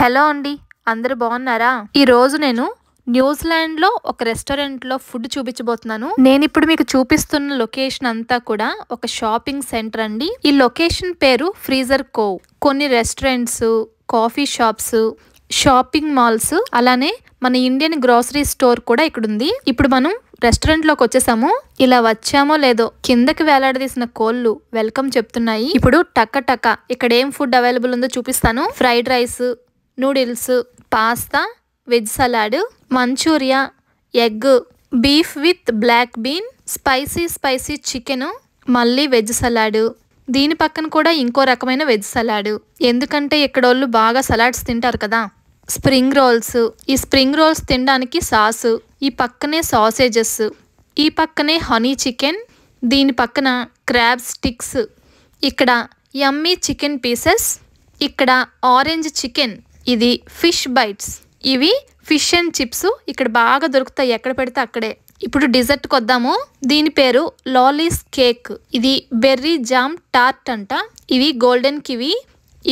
Hello అండి, అందరూ బాగున్నారా? ఈ రోజు నేను న్యూజిలాండ్ లో ఒక రెస్టారెంట్ లో ఫుడ్ చూపించబోతున్నాను. నేను ఇప్పుడు మీకు చూపిస్తున్న లొకేషన్ అంతా కూడా ఒక షాపింగ్ సెంటర్ అండి. ఈ లొకేషన్ పేరు ఫ్రీజర్ కోవ్. కొన్ని restaurants, coffee shops, shopping malls, అలానే మన ఇండియన్ గ్రోసరీ స్టోర్ కూడా ఇక్కడ ఉంది. ఇప్పుడు మనం రెస్టారెంట్ లోకి వచ్చేసాము. ఇలా వచ్చామో లేదో కిందకి వేలాడదీసిన కోళ్ళు వెల్కమ్ చెప్తున్నాయి. ఇప్పుడు టక్క టక్క ఇక్కడ ఏం ఫుడ్ అవైలబుల్ ఉందో చూపిస్తాను. Fried rice, noodles, pasta, veg salad, manchurian, egg, beef with black bean, spicy chicken, మళ్ళీ వెజ్ సలాడ్. దీని పక్కన కూడా ఇంకో రకమైన వెజ్ సలాడ్, ఎందుకంటే ఇక్కడ వాళ్ళు బాగా సలాడ్స్ తింటారు కదా. స్ప్రింగ్ రోల్స్, ఈ స్ప్రింగ్ రోల్స్ తినడానికి సాసు, ఈ పక్కనే సాసేజెస్, ఈ పక్కనే హనీ చికెన్, దీని పక్కన క్రాబ్ స్టిక్స్, ఇక్కడ యమ్మీ చికెన్ పీసెస్, ఇక్కడ ఆరెంజ్ చికెన్, ఇది ఫిష్ బైట్స్, ఇవి ఫిష్ అండ్ చిప్స్ ఇక్కడ బాగా దొరుకుతాయి, ఎక్కడ పెడితే అక్కడే. ఇప్పుడు డిజర్ట్ కొద్దాము. దీని పేరు లాలీస్ కేక్. ఇది బెర్రీ జామ్ టార్ట్ అంట. ఇవి గోల్డెన్ కివి,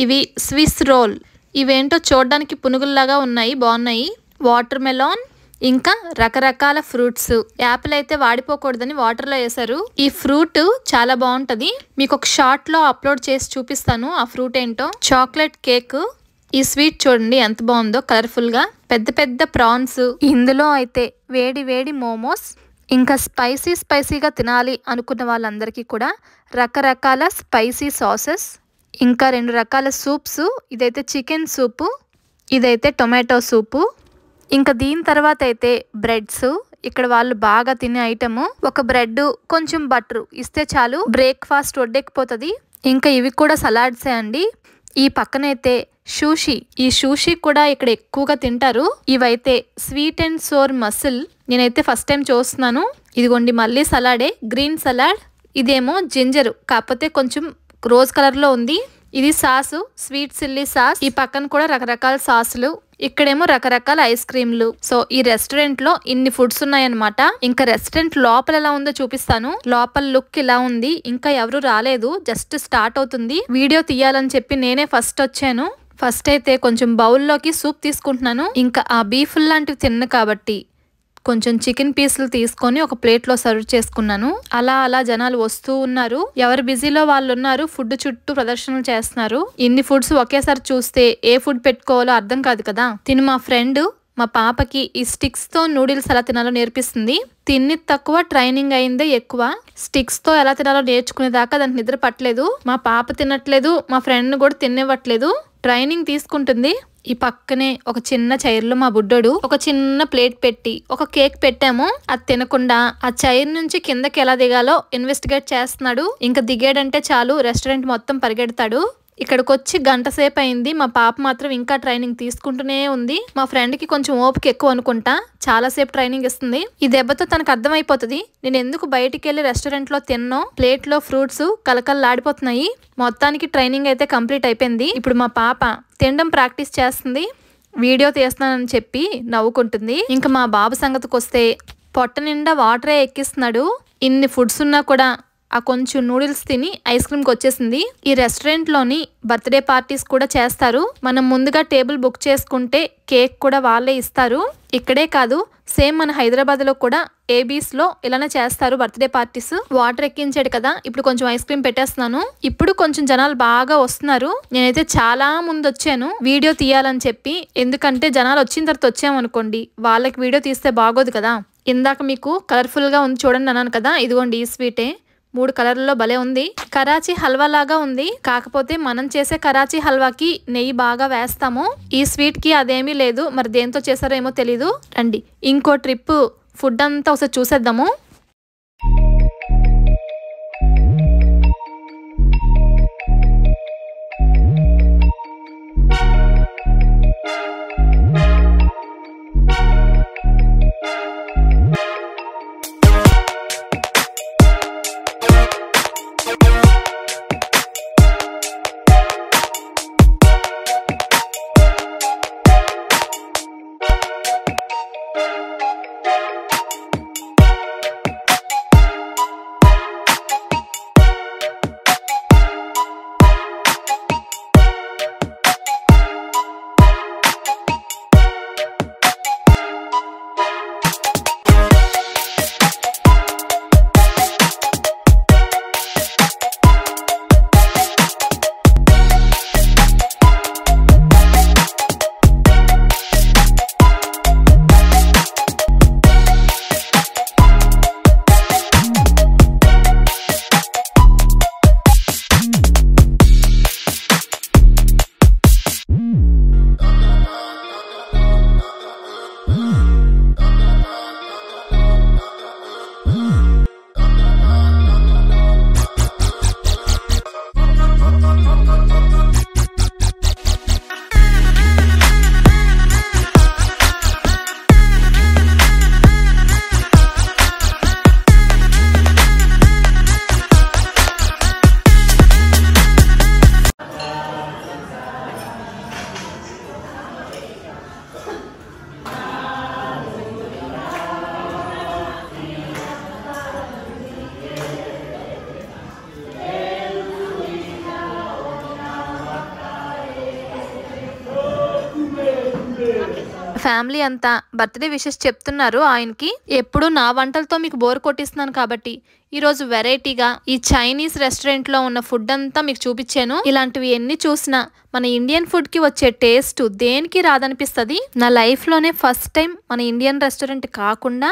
ఇవి స్విస్ రోల్. ఇవేంటో చూడడానికి పునుగుల్లాగా ఉన్నాయి, బాగున్నాయి. వాటర్ మెలాన్, ఇంకా రకరకాల ఫ్రూట్స్. యాపిల్ అయితే వాడిపోకూడదని వాటర్లో వేసారు. ఈ ఫ్రూట్ చాలా బాగుంటది, మీకు ఒక షార్ట్ లో అప్లోడ్ చేసి చూపిస్తాను ఆ ఫ్రూట్ ఏంటో. చాక్లెట్ కేక్, ఈ స్వీట్ చూడండి ఎంత బాగుందో, కలర్ఫుల్ గా. పెద్ద పెద్ద ప్రాన్స్, ఇందులో అయితే వేడి వేడి మోమోస్. ఇంకా స్పైసీగా తినాలి అనుకున్న వాళ్ళందరికీ కూడా రకరకాల స్పైసీ సాసెస్, ఇంకా 2 రకాల సూప్స్. ఇదైతే చికెన్ సూపు, ఇదైతే టొమాటో సూపు. ఇంకా దీని తర్వాత అయితే బ్రెడ్స్. ఇక్కడ వాళ్ళు బాగా తినే ఐటము. ఒక బ్రెడ్, కొంచెం బటర్ ఇస్తే చాలు, బ్రేక్ఫాస్ట్ వడ్డెక్కిపోతుంది. ఇంకా ఇవి కూడా సలాడ్సే అండి. ఈ పక్కనైతే షూషీ. ఈ షూషీ కూడా ఇక్కడ ఎక్కువగా తింటారు. ఇవైతే స్వీట్ అండ్ సోర్ మసిల్. నేనైతే ఫస్ట్ టైం చూస్తున్నాను. ఇదిగోండి మళ్ళీ సలాడే, గ్రీన్ సలాడ్. ఇదేమో జింజర్, కాకపోతే కొంచెం రోజ్ కలర్ లో ఉంది. ఇది సాసు, స్వీట్ చిల్లీ సాస్. ఈ పక్కన కూడా రకరకాల సాసులు, ఇక్కడేమో రకరకాల ఐస్ క్రీమ్లు. సో ఈ రెస్టారెంట్ లో ఇన్ని ఫుడ్స్ ఉన్నాయన్నమాట. ఇంకా రెస్టారెంట్ లోపల ఎలా ఉందో చూపిస్తాను. లోపల లుక్ ఇలా ఉంది. ఇంకా ఎవరు రాలేదు, జస్ట్ స్టార్ట్ అవుతుంది. వీడియో తీయాలని చెప్పి నేనే ఫస్ట్ వచ్చాను. ఫస్ట్ అయితే కొంచెం బౌల్లోకి సూప్ తీసుకుంటున్నాను. ఇంకా ఆ బీఫ్ లాంటివి తిన్న కాబట్టి కొంచెం చికెన్ పీసులు తీసుకొని ఒక ప్లేట్ లో సర్వ్ చేసుకున్నాను. అలా జనాలు వస్తూ ఉన్నారు, ఎవరు బిజీలో వాళ్ళు ఉన్నారు. ఫుడ్ చుట్టూ ప్రదర్శనలు చేస్తున్నారు. ఇన్ని ఫుడ్స్ ఒకేసారి చూస్తే ఏ ఫుడ్ పెట్టుకోవాలో అర్థం కాదు కదా. తిను మా ఫ్రెండ్ మా పాపకి ఈ స్టిక్స్ తో నూడిల్స్ ఎలా తినాలో నేర్పిస్తుంది. తిన్ని తక్కువ, ట్రైనింగ్ అయిందే ఎక్కువ. స్టిక్స్ తో ఎలా తినాలో నేర్చుకునేదాకా దానికి నిద్ర పట్టలేదు. మా పాప తినట్లేదు, మా ఫ్రెండ్ కూడా తినివ్వట్లేదు, ట్రైనింగ్ తీసుకుంటుంది. ఈ పక్కనే ఒక చిన్న చైర్ లో మా బుడ్డోడు ఒక చిన్న ప్లేట్ పెట్టి ఒక కేక్ పెట్టాము. అది తినకుండా ఆ చైర్ నుంచి కిందకి ఎలా దిగాలో ఇన్వెస్టిగేట్ చేస్తున్నాడు. ఇంకా దిగాడంటే చాలు రెస్టారెంట్ మొత్తం పరిగెడతాడు. ఇక్కడికి వచ్చి గంట సేపు అయింది. మా పాప మాత్రం ఇంకా ట్రైనింగ్ తీసుకుంటూనే ఉంది. మా ఫ్రెండ్ కి కొంచెం ఓపిక ఎక్కువ అనుకుంటా, చాలా సేపు ట్రైనింగ్ ఇస్తుంది. ఈ దెబ్బతో తనకు అర్థమైపోతుంది నేను ఎందుకు బయటికి వెళ్ళి రెస్టారెంట్ లో తిన్నో. ప్లేట్ లో ఫ్రూట్స్ కలకల్లాడిపోతున్నాయి. మొత్తానికి ట్రైనింగ్ అయితే కంప్లీట్ అయిపోయింది. ఇప్పుడు మా పాప తినడం ప్రాక్టీస్ చేస్తుంది. వీడియో తీస్తున్నానని చెప్పి నవ్వుకుంటుంది. ఇంకా మా బాబు సంగతికి వస్తే పొట్ట నిండా వాటరే ఎక్కిస్తున్నాడు. ఇన్ని ఫుడ్స్ ఉన్నా కూడా ఆ కొంచెం నూడిల్స్ తిని ఐస్ క్రీమ్కి వచ్చేసింది. ఈ రెస్టారెంట్ లోని బర్త్డే పార్టీస్ కూడా చేస్తారు. మనం ముందుగా టేబుల్ బుక్ చేసుకుంటే కేక్ కూడా వాళ్ళే ఇస్తారు. ఇక్కడే కాదు, సేమ్ మన హైదరాబాద్ లో కూడా ఏబీస్ లో ఇలానే చేస్తారు బర్త్డే పార్టీస్. వాటర్ ఎక్కించాడు కదా, ఇప్పుడు కొంచెం ఐస్ క్రీమ్ పెట్టేస్తున్నాను. ఇప్పుడు కొంచెం జనాలు బాగా వస్తున్నారు. నేనైతే చాలా ముందు వచ్చాను వీడియో తీయాలని చెప్పి, ఎందుకంటే జనాలు వచ్చిన తర్వాత వచ్చామనుకోండి వాళ్ళకి వీడియో తీస్తే బాగోదు కదా. ఇందాక మీకు కలర్ఫుల్ గా ఉంది చూడండి అన్నాను కదా, ఇదిగోండి ఈ స్వీటే 3 కలర్లలో భలే ఉంది. కరాచీ హల్వా లాగా ఉంది, కాకపోతే మనం చేసే కరాచీ హల్వాకి నెయ్యి బాగా వేస్తాము. ఈ స్వీట్ కి అదేమీ లేదు, మరి దేంతో చేశారో ఏమో తెలీదు. రండి ఇంకో ట్రిప్ ఫుడ్ అంతా ఒకసారి చూసేద్దాము. ఫ్యామిలీ అంతా బర్త్డే విషెస్ చెప్తున్నారు ఆయనకి. ఎప్పుడు నా వంటలతో మీకు బోర్ కొట్టిస్తున్నాను కాబట్టి ఈరోజు వెరైటీగా ఈ చైనీస్ రెస్టారెంట్ లో ఉన్న ఫుడ్ అంతా మీకు చూపించాను. ఇలాంటివి ఎన్ని చూసినా మన ఇండియన్ ఫుడ్ కి వచ్చే టేస్ట్ దేనికి రాదనిపిస్తుంది. నా లైఫ్ లోనే ఫస్ట్ టైం మన ఇండియన్ రెస్టారెంట్ కాకుండా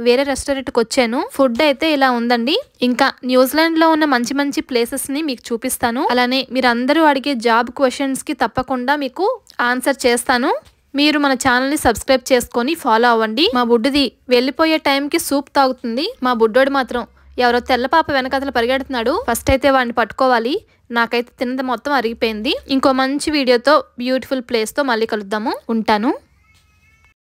వేరే రెస్టారెంట్ కి వచ్చాను. ఫుడ్ అయితే ఇలా ఉందండి. ఇంకా న్యూజిలాండ్ లో ఉన్న మంచి మంచి ప్లేసెస్ ని మీకు చూపిస్తాను. అలానే మీరు అందరూ అడిగే జాబ్ క్వశ్చన్స్ కి తప్పకుండా మీకు ఆన్సర్ చేస్తాను. మీరు మన ఛానల్ ని సబ్స్క్రైబ్ చేసుకొని ఫాలో అవ్వండి. మా బుడ్డిది వెళ్ళిపోయే టైంకి సూప్ తాగుతుంది. మా బుడ్డోడు మాత్రం ఎవరో తెల్ల పాప వెనకాతల పరిగెడుతున్నాడు. ఫస్ట్ అయితే వాడిని పట్టుకోవాలి. నాకైతే తిన్నది మొత్తం అరిగిపోయింది. ఇంకో మంచి వీడియోతో బ్యూటిఫుల్ ప్లేస్ తో మళ్ళీ కలుద్దాము. ఉంటాను.